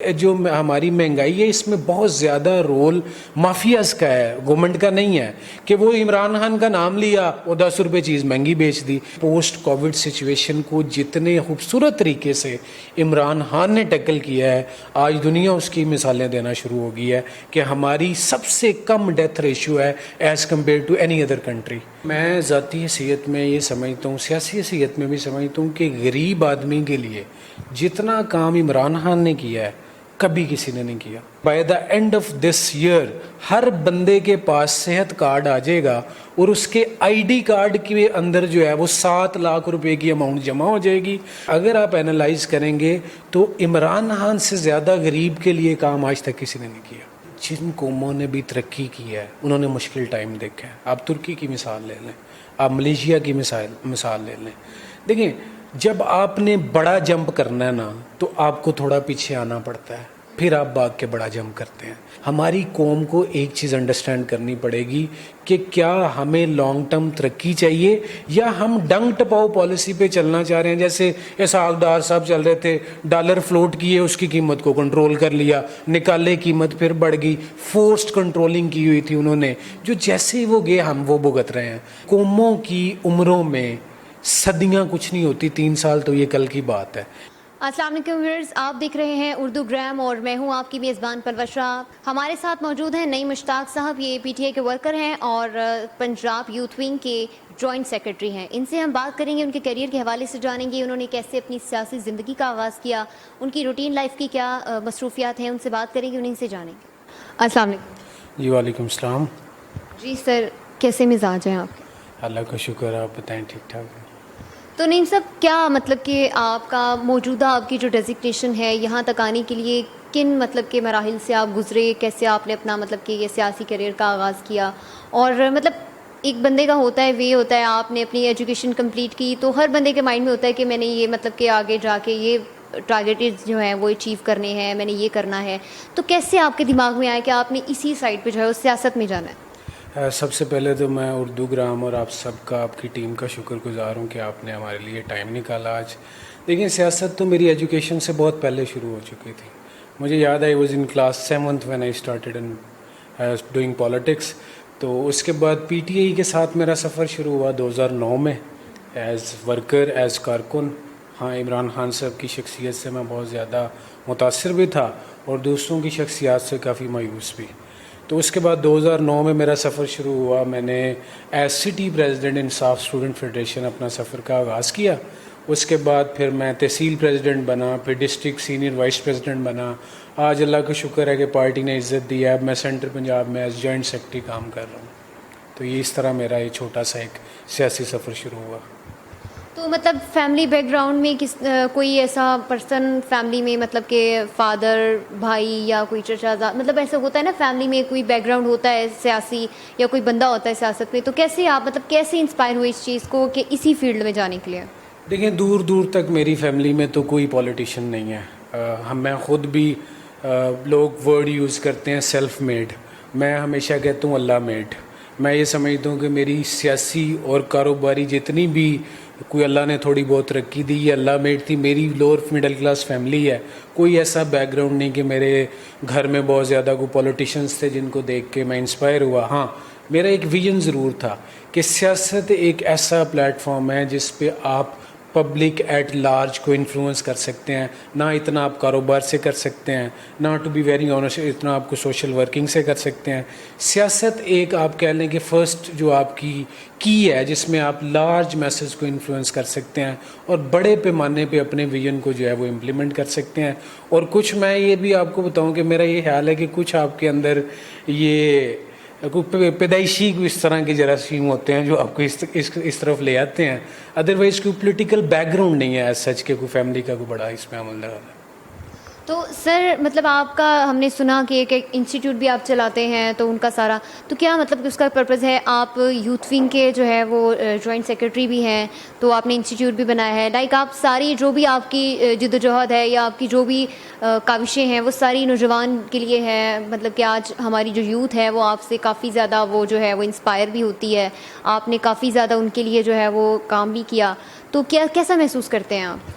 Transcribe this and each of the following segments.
جو ہماری مہنگائی ہے اس میں بہت زیادہ رول مافیاز کا ہے، گورنمنٹ کا نہیں ہے کہ وہ عمران خان کا نام لیا اور 10 روپے چیز مہنگی بیچ دی۔ پوسٹ کووڈ سچویشن کو جتنے خوبصورت طریقے سے عمران خان نے ٹیکل کیا ہے، آج دنیا اس کی مثالیں دینا شروع ہو گئی ہے کہ ہماری سب سے کم ڈیتھ ریشیو ہے as compare to any other country. میں ذاتی حیثیت میں یہ سمجھتا ہوں، سیاسی حیثیت میں بھی سمجھتا ہوں کہ غریب آدمی کے لیے جتنا کام عمران خان نے کیا ہے کبھی کسی نے نہیں کیا۔ By the end of this year ہر بندے کے پاس صحت کارڈ آ جائے گا اور اس کے آئی ڈی کارڈ کے اندر جو ہے وہ 7 لاکھ روپے کی اماؤنٹ جمع ہو جائے گی۔ اگر آپ اینالائز کریں گے تو عمران خان سے زیادہ غریب کے لیے کام آج تک کسی نے نہیں کیا۔ جن قوموں نے بھی ترقی کی ہے انہوں نے مشکل ٹائم دیکھا ہے۔ آپ ترکی کی مثال لے لیں، آپ ملیشیا کی مثال لے لیں۔ دیکھیں، جب آپ نے بڑا جمپ کرنا ہے نا تو آپ کو تھوڑا پیچھے آنا پڑتا ہے، پھر آپ بھاگ کے بڑا جمپ کرتے ہیں۔ ہماری قوم کو ایک چیز انڈرسٹینڈ کرنی پڑے گی کہ کیا ہمیں لانگ ٹرم ترقی چاہیے یا ہم ڈنگ ٹپاؤ پالیسی پہ چلنا چاہ رہے ہیں۔ جیسے اسحاق ڈار صاحب چل رہے تھے، ڈالر فلوٹ کیے، اس کی قیمت کو کنٹرول کر لیا، نکالے قیمت پھر بڑھ گئی، فورسڈ کنٹرولنگ کی ہوئی تھی انہوں نے، جو جیسے وہ گئے ہم وہ بھگت رہے ہیں۔ قوموں کی عمروں میں صدیاں کچھ نہیں ہوتی، 3 سال تو یہ کل کی بات ہے۔ السلام علیکم ویورز، آپ دیکھ رہے ہیں اردو گرام اور میں ہوں آپ کی میزبان پرور شاہ۔ ہمارے ساتھ موجود ہیں نئی مشتاق صاحب، یہ پی ٹی اے کے ورکر ہیں اور پنجاب یوتھ ونگ کے جوائنٹ سیکرٹری ہیں۔ ان سے ہم بات کریں گے، ان کے کیریئر کے حوالے سے جانیں گے، انہوں نے کیسے اپنی سیاسی زندگی کا آغاز کیا، ان کی روٹین لائف کی کیا مصروفیات ہیں، ان سے بات کریں گے، انہیں سے جانیں گے۔ السلام علیکم۔ جی وعلیکم السلام۔ جی سر، کیسے مزاج ہیں آپ کے؟ اللہ کا شکر ہے، آپ بتائیں ٹھیک ٹھاک ہے؟ تو نعیم صاحب، کیا مطلب کہ آپ کا موجودہ آپ کی جو ڈیزگنیشن ہے یہاں تک آنے کے لیے کن مطلب کے مراحل سے آپ گزرے، کیسے آپ نے اپنا مطلب کہ یہ سیاسی کیریئر کا آغاز کیا؟ اور مطلب ایک بندے کا ہوتا ہے، وے ہوتا ہے، آپ نے اپنی ایجوکیشن کمپلیٹ کی تو ہر بندے کے مائنڈ میں ہوتا ہے کہ میں نے یہ مطلب کہ آگے جا کے یہ ٹارگیٹز جو ہیں وہ اچیو کرنے ہیں، میں نے یہ کرنا ہے۔ تو کیسے آپ کے دماغ میں آیا کہ آپ نے اسی سائڈ پہ جو ہے اس سیاست میں جانا ہے؟ سب سے پہلے تو میں اردو گرام اور آپ سب کا، آپ کی ٹیم کا شکر گزار ہوں کہ آپ نے ہمارے لیے ٹائم نکالا آج۔ دیکھیں، سیاست تو میری ایجوکیشن سے بہت پہلے شروع ہو چکی تھی۔ مجھے یاد ہے، was in class 7th when I started in doing politics۔ تو اس کے بعد پی ٹی آئی کے ساتھ میرا سفر شروع ہوا 2009 میں ایز ورکر، ایز کارکن۔ ہاں، عمران خان صاحب کی شخصیت سے میں بہت زیادہ متاثر بھی تھا اور دوستوں کی شخصیات سے کافی مایوس بھی۔ تو اس کے بعد 2009 میں میرا سفر شروع ہوا۔ میں نے ایز سٹی پریزیڈنٹ انصاف اسٹوڈنٹ فیڈریشن اپنا سفر کا آغاز کیا۔ اس کے بعد پھر میں تحصیل پریزیڈنٹ بنا، پھر ڈسٹرکٹ سینئر وائس پریزیڈنٹ بنا۔ آج اللہ کا شکر ہے کہ پارٹی نے عزت دی ہے، اب میں سینٹر پنجاب میں ایز جوائنٹ سیکرٹری کام کر رہا ہوں۔ تو یہ اس طرح میرا یہ چھوٹا سا ایک سیاسی سفر شروع ہوا۔ تو مطلب فیملی بیک گراؤنڈ میں کوئی ایسا پرسن فیملی میں مطلب کہ فادر، بھائی یا کوئی چچا، مطلب ایسا ہوتا ہے نا فیملی میں کوئی بیک گراؤنڈ ہوتا ہے سیاسی یا کوئی بندہ ہوتا ہے سیاست میں، تو کیسے آپ مطلب کیسے انسپائر ہوئے اس چیز کو کہ اسی فیلڈ میں جانے کے لیے؟ دیکھیں، دور دور تک میری فیملی میں تو کوئی پولیٹیشین نہیں ہے۔ میں خود بھی، لوگ ورڈ یوز کرتے ہیں سیلف میڈ، میں ہمیشہ کہتا ہوں اللہ میڈ۔ میں یہ سمجھتا ہوں کہ میری سیاسی اور کاروباری جتنی بھی کوئی اللہ نے تھوڑی بہت ترقی دی یہ اللہ میڈ تھی۔ میری لوور مڈل کلاس فیملی ہے، کوئی ایسا بیک گراؤنڈ نہیں کہ میرے گھر میں بہت زیادہ کوئی پولیٹیشینس تھے جن کو دیکھ کے میں انسپائر ہوا۔ ہاں، میرا ایک ویژن ضرور تھا کہ سیاست ایک ایسا پلیٹ فارم ہے جس پہ آپ پبلک ایٹ لارج کو انفلوئنس کر سکتے ہیں۔ نہ اتنا آپ کاروبار سے کر سکتے ہیں، نہ ٹو بی ویری آنیسٹ اتنا آپ کو سوشل ورکنگ سے کر سکتے ہیں۔ سیاست ایک آپ کہہ لیں کہ فرسٹ جو آپ کی ہے جس میں آپ لارج میسج کو انفلوئنس کر سکتے ہیں اور بڑے پیمانے پہ اپنے ویژن کو جو ہے وہ امپلیمنٹ کر سکتے ہیں۔ اور کچھ میں یہ بھی آپ کو بتاؤں کہ میرا یہ خیال ہے کہ کچھ آپ کے اندر یہ پیدائشی اس طرح کے جراثیم ہوتے ہیں جو آپ کو اس طرف لے آتے ہیں۔ ادروائز کوئی پولیٹیکل بیک گراؤنڈ نہیں ہے ایز سچ کہ کوئی فیملی کا کوئی بڑا اس میں عمل لگا ہے۔ تو سر مطلب آپ کا ہم نے سنا کہ ایک انسٹیٹیوٹ بھی آپ چلاتے ہیں، تو ان کا سارا تو کیا مطلب کہ اس کا پرپز ہے؟ آپ یوتھ ونگ کے جو ہے وہ جوائنٹ سیکرٹری بھی ہیں، تو آپ نے انسٹیٹیوٹ بھی بنایا ہے، لائک آپ ساری جو بھی آپ کی جد و جہد ہے یا آپ کی جو بھی کاوشیں ہیں وہ ساری نوجوان کے لیے ہے، مطلب کہ آج ہماری جو یوتھ ہے وہ آپ سے کافی زیادہ وہ جو ہے وہ انسپائر بھی ہوتی ہے، آپ نے کافی زیادہ ان کے لیے جو ہے وہ کام بھی کیا، تو کیسا محسوس کرتے ہیں آپ؟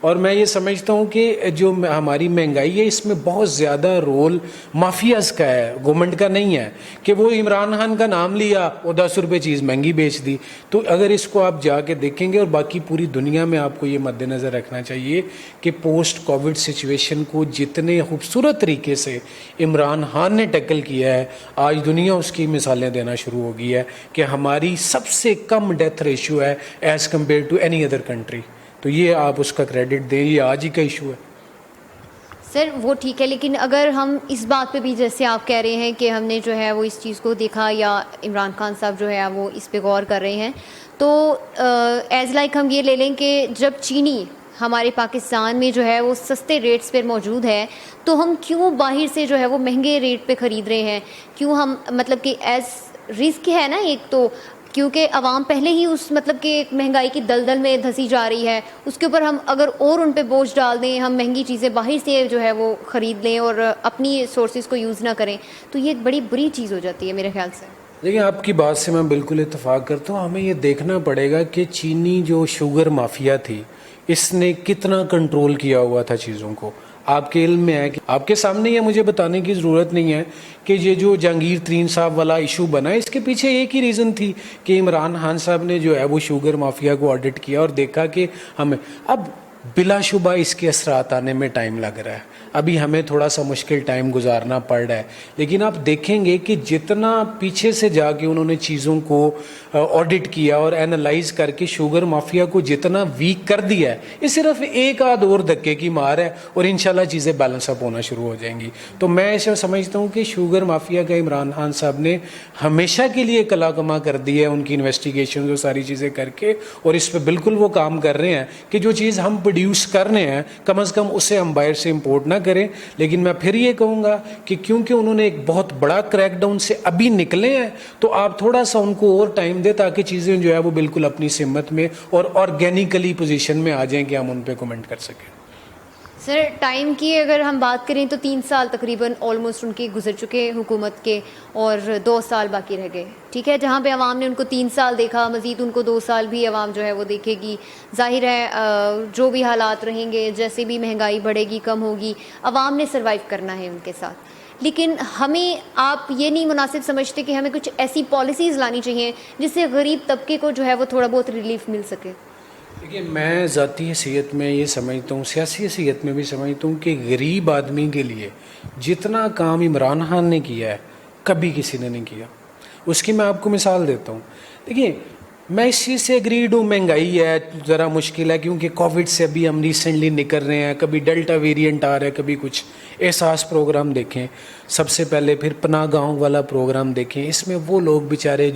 اور میں یہ سمجھتا ہوں کہ جو ہماری مہنگائی ہے اس میں بہت زیادہ رول مافیاز کا ہے, گورنمنٹ کا نہیں ہے کہ وہ عمران خان کا نام لیا اور 10 روپے چیز مہنگی بیچ دی. تو اگر اس کو آپ جا کے دیکھیں گے, اور باقی پوری دنیا میں آپ کو یہ مد نظر رکھنا چاہیے کہ پوسٹ کووڈ سچویشن کو جتنے خوبصورت طریقے سے عمران خان نے ٹیکل کیا ہے, آج دنیا اس کی مثالیں دینا شروع ہو گئی ہے کہ ہماری سب سے کم ڈیتھ ریشو ہے as compare to any other country. تو یہ آپ اس کا کریڈٹ دیں, یہ آج ہی کا ایشو ہے. سر وہ ٹھیک ہے, لیکن اگر ہم اس بات پہ بھی جیسے آپ کہہ رہے ہیں کہ ہم نے جو ہے وہ اس چیز کو دیکھا, یا عمران خان صاحب جو ہے وہ اس پہ غور کر رہے ہیں, تو ایز لائک ہم یہ لے لیں کہ جب چینی ہمارے پاکستان میں جو ہے وہ سستے ریٹس پر موجود ہے, تو ہم کیوں باہر سے جو ہے وہ مہنگے ریٹ پہ خرید رہے ہیں؟ کیوں ہم مطلب کہ ایز رسک ہے نا ایک تو, کیونکہ عوام پہلے ہی اس مطلب کہ مہنگائی کی دلدل میں دھسی جا رہی ہے, اس کے اوپر ہم اگر اور ان پہ بوجھ ڈال دیں, ہم مہنگی چیزیں باہر سے جو ہے وہ خرید لیں اور اپنی سورسز کو یوز نہ کریں, تو یہ بڑی بری چیز ہو جاتی ہے میرے خیال سے. دیکھیں, آپ کی بات سے میں بالکل اتفاق کرتا ہوں. ہمیں یہ دیکھنا پڑے گا کہ چینی جو شوگر مافیا تھی اس نے کتنا کنٹرول کیا ہوا تھا چیزوں کو. آپ کے علم میں ہے کہ آپ کے سامنے یہ مجھے بتانے کی ضرورت نہیں ہے کہ یہ جو جہانگیر ترین صاحب والا ایشو بنا, اس کے پیچھے ایک ہی ریزن تھی کہ عمران خان صاحب نے جو ہے وہ شوگر مافیا کو آڈٹ کیا اور دیکھا کہ ہمیں اب بلا شبہ اس کے اثرات آنے میں ٹائم لگ رہا ہے. ابھی ہمیں تھوڑا سا مشکل ٹائم گزارنا پڑ رہا ہے, لیکن آپ دیکھیں گے کہ جتنا پیچھے سے جا کے انہوں نے چیزوں کو آڈٹ کیا اور اینالائز کر کے شوگر مافیا کو جتنا ویک کر دیا ہے, یہ صرف ایک آدھ اور دھکے کی مار ہے اور انشاءاللہ چیزیں بیلنس اپ ہونا شروع ہو جائیں گی. تو میں ایسا سمجھتا ہوں کہ شوگر مافیا کا عمران خان صاحب نے ہمیشہ کے لیے کلا کما کر دی ہے ان کی انویسٹیگیشن اور ساری چیزیں کر کے, اور اس پہ بالکل وہ کام کر رہے ہیں کہ جو چیز ہم پروڈیوس کر رہے ہیں کم از کم اسے ہم باہر سے امپورٹ نہ کریں. لیکن میں پھر یہ کہوں گا کہ کیونکہ انہوں نے ایک بہت بڑا کریک ڈاؤن سے ابھی نکلے ہیں, تو آپ تھوڑا سا ان کو اور ٹائم دیں تاکہ چیزیں جو ہے وہ بالکل اپنی سمت میں اور آرگینیکلی پوزیشن میں آ جائیں کہ ہم ان پہ کمنٹ کر سکیں. سر ٹائم کی اگر ہم بات کریں تو 3 سال تقریباً آلموسٹ ان کے گزر چکے حکومت کے, اور 2 سال باقی رہ گئے. ٹھیک ہے, جہاں پہ عوام نے ان کو 3 سال دیکھا, مزید ان کو 2 سال بھی عوام جو ہے وہ دیکھے گی. ظاہر ہے جو بھی حالات رہیں گے, جیسے بھی مہنگائی بڑھے گی کم ہوگی, عوام نے سروائیو کرنا ہے ان کے ساتھ. لیکن ہمیں آپ یہ نہیں مناسب سمجھتے کہ ہمیں کچھ ایسی پالیسیز لانی چاہیے جس سے غریب طبقے کو جو ہے وہ تھوڑا بہت ریلیف مل سکے؟ دیکھیے, میں ذاتی حیثیت میں یہ سمجھتا ہوں, سیاسی حیثیت میں بھی سمجھتا ہوں کہ غریب آدمی کے لیے جتنا کام عمران خان نے کیا ہے کبھی کسی نے نہیں کیا. اس کی میں آپ کو مثال دیتا ہوں. دیکھیے, میں اس چیز سے اگریڈ ہوں, مہنگائی ہے, ذرا مشکل ہے, کیونکہ کووڈ سے ابھی ہم ریسنٹلی نکل رہے ہیں, کبھی ڈیلٹا ویریئنٹ آ رہا ہے, کبھی کچھ. احساس پروگرام دیکھیں سب سے پہلے, پھر پناہ گاہوں والا پروگرام دیکھیں. اس میں وہ لوگ بیچارے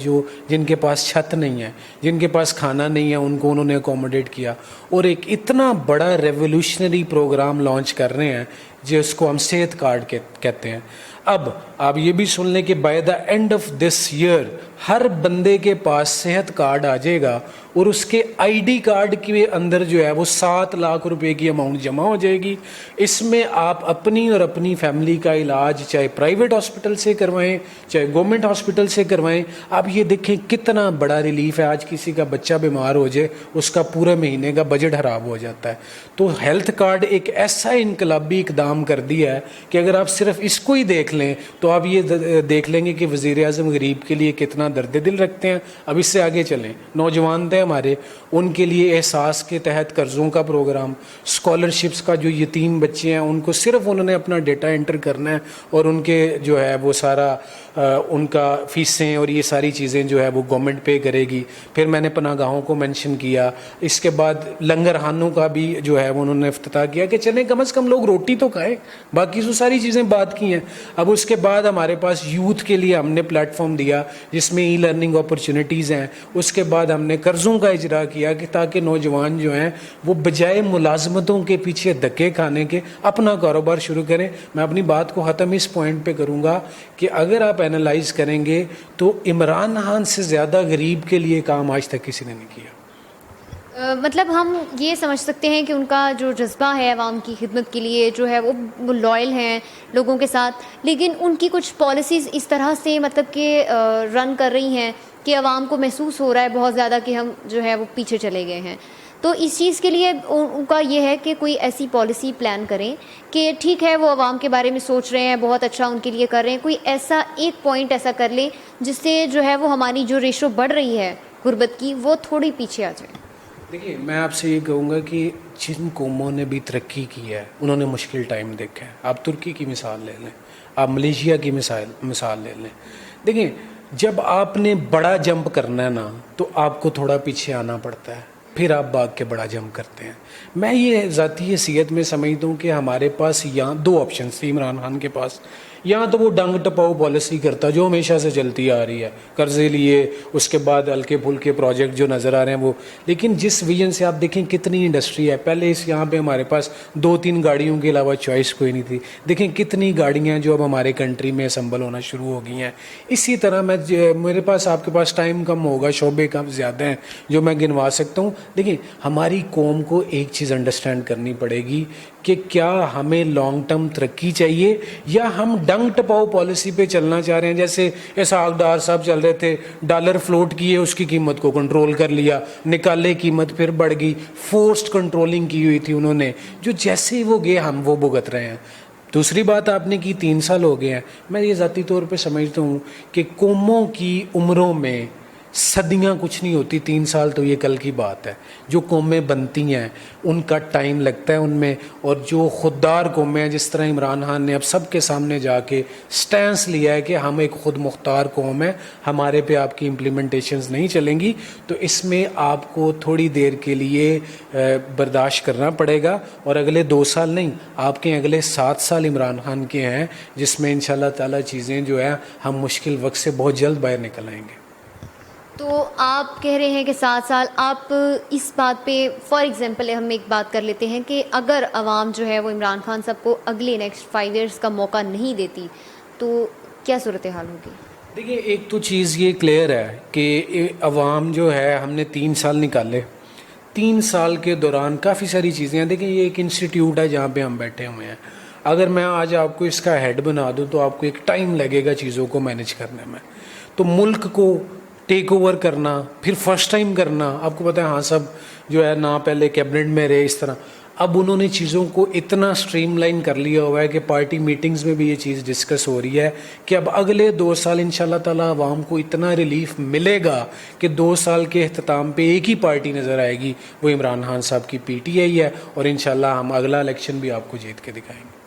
جن کے پاس چھت نہیں ہے, جن کے پاس کھانا نہیں ہے, ان کو انہوں نے اکوموڈیٹ کیا, اور ایک اتنا بڑا ریولیوشنری پروگرام لانچ کر رہے ہیں جس کو ہم صحت کارڈ کہتے ہیں. اب آپ یہ بھی سن لیں کہ by the end of this year ہر بندے کے پاس صحت کارڈ آ جائے گا, اور اس کے آئی ڈی کارڈ کے اندر جو ہے وہ 7 لاکھ روپے کی اماؤنٹ جمع ہو جائے گی. اس میں آپ اپنی اور اپنی فیملی کا علاج چاہے پرائیویٹ ہاسپٹل سے کروائیں چاہے گورنمنٹ ہاسپٹل سے کروائیں. آپ یہ دیکھیں کتنا بڑا ریلیف ہے. آج کسی کا بچہ بیمار ہو جائے, اس کا پورے مہینے کا بجٹ خراب ہو جاتا ہے. تو ہیلتھ کارڈ ایک ایسا انقلابی اقدام کر دیا ہے کہ اگر آپ صرف اس کو ہی دیکھ لیں تو آپ یہ دیکھ لیں گے کہ وزیر اعظم غریب کے لیے کتنا درد دل رکھتے ہیں. اب اس سے آگے چلیں, نوجوان تھے ہمارے, ان کے لیے احساس کے تحت قرضوں کا پروگرام, اسکالرشپس کا, جو یتیم بچے ہیں ان کو صرف انہوں نے اپنا ڈیٹا انٹر کرنا ہے اور ان کے جو ہے وہ سارا ان کا فیسیں اور یہ ساری چیزیں جو ہے وہ گورنمنٹ پے کرے گی. پھر میں نے پناہ گاہوں کو مینشن کیا. اس کے بعد لنگر خانوں کا بھی جو ہے وہ انہوں نے افتتاح کیا کہ چلیں کم از کم لوگ روٹی تو کھائیں, باقی جو ساری چیزیں بات کی ہیں. اب اس کے بعد ہمارے پاس یوتھ کے لیے ہم نے پلیٹ فارم دیا جس میں ای لرننگ اپرچونیٹیز ہیں. اس کے بعد ہم نے قرضوں کا اجرا کیا کہ تاکہ نوجوان جو ہیں وہ بجائے ملازمتوں کے پیچھے دھکے کھانے کے اپنا کاروبار شروع کریں. میں اپنی بات کو ختم اس پوائنٹ پہ کروں گا کہ اگر آپ اینالائز کریں گے تو عمران خان سے زیادہ غریب کے لیے کام آج تک کسی نے نہیں کیا. مطلب ہم یہ سمجھ سکتے ہیں کہ ان کا جو جذبہ ہے عوام کی خدمت کے لیے جو ہے وہ لائل ہیں لوگوں کے ساتھ, لیکن ان کی کچھ پالیسیز اس طرح سے مطلب کہ رن کر رہی ہیں کہ عوام کو محسوس ہو رہا ہے بہت زیادہ کہ ہم جو ہے وہ پیچھے چلے گئے ہیں. تو اس چیز کے لیے ان کا یہ ہے کہ کوئی ایسی پالیسی پلان کریں کہ ٹھیک ہے وہ عوام کے بارے میں سوچ رہے ہیں، بہت اچھا ان کے لیے کر رہے ہیں، کوئی ایسا ایک پوائنٹ ایسا کر لیں جس سے جو ہے وہ ہماری جو ریشو بڑھ رہی ہے غربت کی وہ تھوڑی پیچھے آ جائے. دیکھیے میں آپ سے یہ کہوں گا کہ جن قوموں نے بھی ترقی کی ہے انہوں نے مشکل ٹائم دیکھا ہے. آپ ترکی کی مثال لے لیں، آپ ملیشیا کی مثال لے لیں. دیکھیں جب آپ نے بڑا جمپ کرنا ہے نا تو آپ کو تھوڑا پیچھے آنا پڑتا ہے، پھر آپ بھاگ کے بڑا جمپ کرتے ہیں. میں یہ ذاتی حیثیت میں سمجھتا ہوں کہ ہمارے پاس یہاں دو آپشنس تھے عمران خان کے پاس. یہاں تو وہ ڈنگ ٹپاؤ پالیسی کرتا جو ہمیشہ سے چلتی آ رہی ہے، قرضے لیے اس کے بعد ہلکے پھلکے پروجیکٹ جو نظر آ رہے ہیں وہ. لیکن جس ویژن سے آپ دیکھیں کتنی انڈسٹری ہے، پہلے اس یہاں پہ ہمارے پاس 2-3 گاڑیوں کے علاوہ چوائس کوئی نہیں تھی. دیکھیں کتنی گاڑیاں جو اب ہمارے کنٹری میں اسمبل ہونا شروع ہو گئی ہیں. اسی طرح میرے پاس آپ کے پاس ٹائم کم ہوگا، شعبے کم زیادہ ہیں جو میں گنوا سکتا ہوں. دیکھیں ہماری قوم کو ایک چیز انڈرسٹینڈ کرنی پڑے گی کہ کیا ہمیں لانگ ٹرم ترقی چاہیے یا ہم ڈنگ ٹپاؤ پالیسی پہ چلنا چاہ رہے ہیں. جیسے اسحاق ڈار صاحب چل رہے تھے، ڈالر فلوٹ کیے، اس کی قیمت کو کنٹرول کر لیا، نکالے قیمت پھر بڑھ گئی، فورسڈ کنٹرولنگ کی ہوئی تھی انہوں نے، جو جیسے وہ گئے ہم وہ بھگت رہے ہیں. دوسری بات آپ نے کی 3 سال ہو گئے ہیں. میں یہ ذاتی طور پہ سمجھتا ہوں کہ قوموں کی عمروں میں صدیاں کچھ نہیں ہوتی، 3 سال تو یہ کل کی بات ہے. جو قومیں بنتی ہیں ان کا ٹائم لگتا ہے ان میں، اور جو خوددار قومیں ہیں جس طرح عمران خان نے اب سب کے سامنے جا کے سٹینس لیا ہے کہ ہم ایک خود مختار قوم ہے، ہمارے پہ آپ کی امپلیمنٹیشنز نہیں چلیں گی، تو اس میں آپ کو تھوڑی دیر کے لیے برداشت کرنا پڑے گا. اور اگلے 2 سال نہیں، آپ کے اگلے 7 سال عمران خان کے ہیں جس میں انشاءاللہ تعالی چیزیں جو ہے ہم مشکل وقت سے بہت جلد باہر نکل آئیں گے. تو آپ کہہ رہے ہیں کہ 7 سال، آپ اس بات پہ فار ایگزامپل ہم ایک بات کر لیتے ہیں کہ اگر عوام جو ہے وہ عمران خان صاحب کو اگلے نیکسٹ 5 ایئرس کا موقع نہیں دیتی تو کیا صورتحال ہوگی؟ دیکھیے ایک تو چیز یہ کلیئر ہے کہ عوام جو ہے، ہم نے 3 سال نکالے، 3 سال کے دوران کافی ساری چیزیں ہیں. دیکھیں یہ ایک انسٹیٹیوٹ ہے جہاں پہ ہم بیٹھے ہوئے ہیں. اگر میں آج آپ کو اس کا ہیڈ بنا دوں تو آپ کو ایک ٹائم لگے گا چیزوں کو مینیج کرنے میں. تو ملک کو ٹیک اوور کرنا، پھر فرسٹ ٹائم کرنا، آپ کو پتہ ہے ہاں سب جو ہے نا پہلے کیبنٹ میں رہے اس طرح. اب انہوں نے چیزوں کو اتنا سٹریم لائن کر لیا ہوا ہے کہ پارٹی میٹنگز میں بھی یہ چیز ڈسکس ہو رہی ہے کہ اب اگلے 2 سال انشاءاللہ تعالی عوام کو اتنا ریلیف ملے گا کہ 2 سال کے اختتام پہ ایک ہی پارٹی نظر آئے گی، وہ عمران خان صاحب کی PTI ہے، اور انشاءاللہ ہم اگلا الیکشن بھی آپ کو جیت کے دکھائیں گے.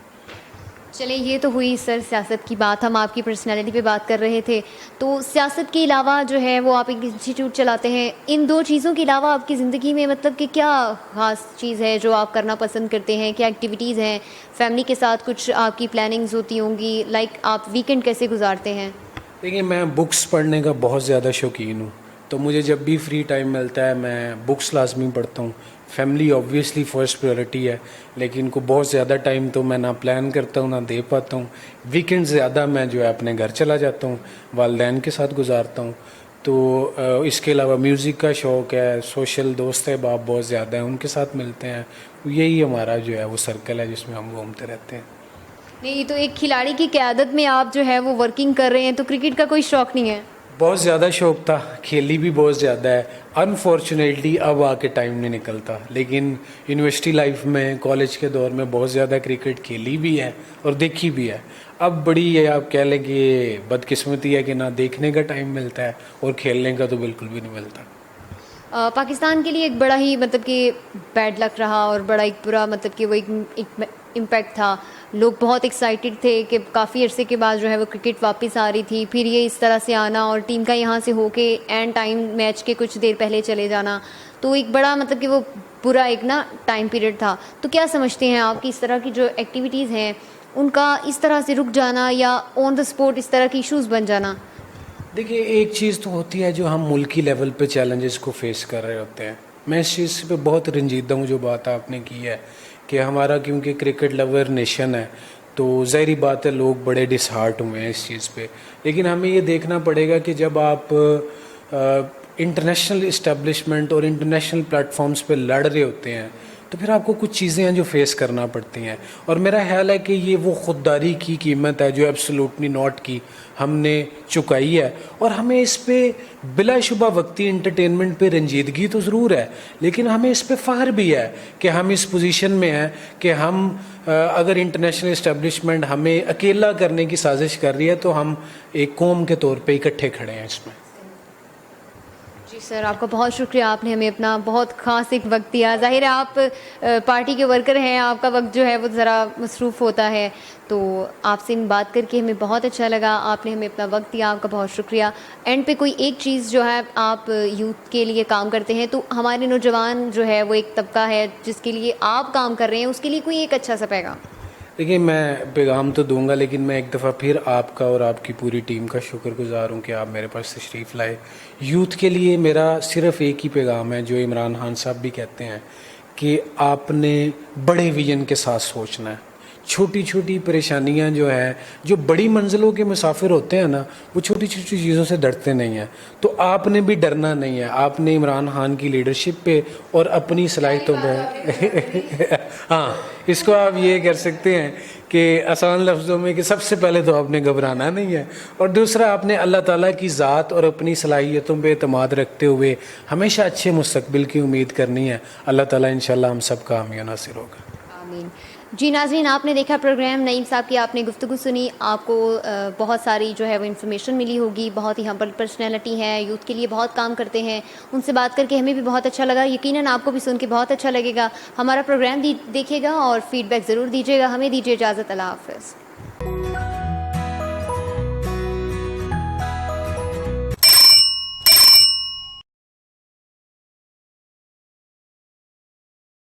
چلیں یہ تو ہوئی سر سیاست کی بات، ہم آپ کی پرسنالٹی پہ بات کر رہے تھے. تو سیاست کے علاوہ جو ہے وہ آپ ایک انسٹیٹیوٹ چلاتے ہیں، ان 2 چیزوں کے علاوہ آپ کی زندگی میں مطلب کہ کیا خاص چیز ہے جو آپ کرنا پسند کرتے ہیں؟ کیا ایکٹیویٹیز ہیں؟ فیملی کے ساتھ کچھ آپ کی پلاننگز ہوتی ہوں گی، لائک آپ ویکینڈ کیسے گزارتے ہیں؟ دیکھیے میں بکس پڑھنے کا بہت زیادہ شوقین ہوں، تو مجھے جب بھی فری ٹائم ملتا ہے میں بکس لازمی پڑھتا ہوں. فیملی آبویسلی فرسٹ پریورٹی ہے، لیکن کو بہت زیادہ ٹائم تو میں نہ پلان کرتا ہوں نہ دے پاتا ہوں. ویکینڈ زیادہ میں جو ہے اپنے گھر چلا جاتا ہوں، والدین کے ساتھ گزارتا ہوں. تو اس کے علاوہ میوزک کا شوق ہے، سوشل دوست احباب بہت زیادہ ہیں، ان کے ساتھ ملتے ہیں. یہی ہمارا جو ہے وہ سرکل ہے جس میں ہم گھومتے رہتے ہیں. نہیں، یہ تو ایک کھلاڑی کی قیادت میں آپ جو ہے وہ ورکنگ کر رہے ہیں، تو کرکٹ کا کوئی شوق نہیں ہے؟ بہت زیادہ شوق تھا، کھیلی بھی بہت زیادہ ہے. انفارچونیٹلی اب آ کے ٹائم نہیں نکلتا، لیکن یونیورسٹی لائف میں، کالج کے دور میں بہت زیادہ کرکٹ کھیلی بھی ہے اور دیکھی بھی ہے. اب بڑی یہ آپ کہہ لیں کہ بدقسمتی ہے کہ نہ دیکھنے کا ٹائم ملتا ہے اور کھیلنے کا تو بالکل بھی نہیں ملتا. پاکستان کے لیے ایک بڑا ہی مطلب کہ بیڈ لک رہا اور بڑا ایک برا مطلب کہ وہ ایک امپیکٹ تھا. لوگ بہت ایکسائٹیڈ تھے کہ کافی عرصے کے بعد جو ہے وہ کرکٹ واپس آ رہی تھی، پھر یہ اس طرح سے آنا اور ٹیم کا یہاں سے ہو کے اینڈ ٹائم میچ کے کچھ دیر پہلے چلے جانا، تو ایک بڑا مطلب کہ وہ برا ایک نا ٹائم پیریڈ تھا. تو کیا سمجھتے ہیں آپ کہ اس طرح کی جو ایکٹیویٹیز ہیں ان کا اس طرح سے رک جانا یا آن دا اسپوٹ اس طرح کی ایشوز بن جانا؟ دیکھیے ایک چیز تو ہوتی ہے جو ہم ملکی لیول پہ چیلنجز کو فیس کر رہے ہوتے ہیں. میں اس چیز پہ بہت رنجیدہ ہوں جو بات آپ نے کی ہے کہ ہمارا کیونکہ کرکٹ لور نیشن ہے تو ظاہری بات ہے لوگ بڑے ڈس ہارٹ ہوئے ہیں اس چیز پہ. لیکن ہمیں یہ دیکھنا پڑے گا کہ جب آپ انٹرنیشنل اسٹیبلشمنٹ اور انٹرنیشنل پلیٹ فارمز پہ لڑ رہے ہوتے ہیں تو پھر آپ کو کچھ چیزیں ہیں جو فیس کرنا پڑتی ہیں. اور میرا خیال ہے کہ یہ وہ خودداری کی قیمت ہے جو ایبسولوٹلی ناٹ کی ہم نے چکائی ہے, اور ہمیں اس پہ بلا شبہ وقتی انٹرٹینمنٹ پہ رنجیدگی تو ضرور ہے, لیکن ہمیں اس پہ فخر بھی ہے کہ ہم اس پوزیشن میں ہیں کہ ہم اگر انٹرنیشنل اسٹیبلشمنٹ ہمیں اکیلا کرنے کی سازش کر رہی ہے تو ہم ایک قوم کے طور پہ اکٹھے کھڑے ہیں اس میں. جی سر, آپ کا بہت شکریہ, آپ نے ہمیں اپنا بہت خاص ایک وقت دیا. ظاہر ہے آپ پارٹی کے ورکر ہیں, آپ کا وقت جو ہے وہ ذرا مصروف ہوتا ہے, تو آپ سے بات کر کے ہمیں بہت اچھا لگا, آپ نے ہمیں اپنا وقت دیا, آپ کا بہت شکریہ. اینڈ پہ کوئی ایک چیز جو ہے, آپ یوتھ کے لیے کام کرتے ہیں, تو ہمارے نوجوان جو ہے وہ ایک طبقہ ہے جس کے لیے آپ کام کر رہے ہیں, اس کے لیے کوئی ایک اچھا سا پیغام. دیکھیے میں پیغام تو دوں گا, لیکن میں ایک دفعہ پھر آپ کا اور آپ کی پوری ٹیم کا شکر گزار ہوں کہ آپ میرے پاس تشریف لائے. یوتھ کے لیے میرا صرف ایک ہی پیغام ہے جو عمران خان صاحب بھی کہتے ہیں کہ آپ نے بڑے ویژن کے ساتھ سوچنا ہے. چھوٹی چھوٹی پریشانیاں جو ہیں, جو بڑی منزلوں کے مسافر ہوتے ہیں نا, وہ چھوٹی چھوٹی چیزوں سے ڈرتے نہیں ہیں. تو آپ نے بھی ڈرنا نہیں ہے, آپ نے عمران خان کی لیڈرشپ پہ اور اپنی صلاحیتوں پہ ہاں, اس کو آپ یہ کر سکتے ہیں کہ آسان لفظوں میں کہ سب سے پہلے تو آپ نے گھبرانا نہیں ہے, اور دوسرا آپ نے اللہ تعالیٰ کی ذات اور اپنی صلاحیتوں پہ اعتماد رکھتے ہوئے ہمیشہ اچھے مستقبل کی امید کرنی ہے. اللہ تعالیٰ انشاءاللہ ہم سب کا حامی و ناصر ہوگا. آمین. جی ناظرین, آپ نے دیکھا پروگرام, نعیم صاحب کی آپ نے گفتگو سنی, آپ کو بہت ساری جو ہے وہ انفارمیشن ملی ہوگی. بہت ہی ہمبل پرسنالٹی ہیں, یوتھ کے لیے بہت کام کرتے ہیں, ان سے بات کر کے ہمیں بھی بہت اچھا لگا. یقیناً آپ کو بھی سن کے بہت اچھا لگے گا. ہمارا پروگرام دیکھیے گا اور فیڈ بیک ضرور دیجیے گا. ہمیں دیجیے اجازت, اللہ حافظ.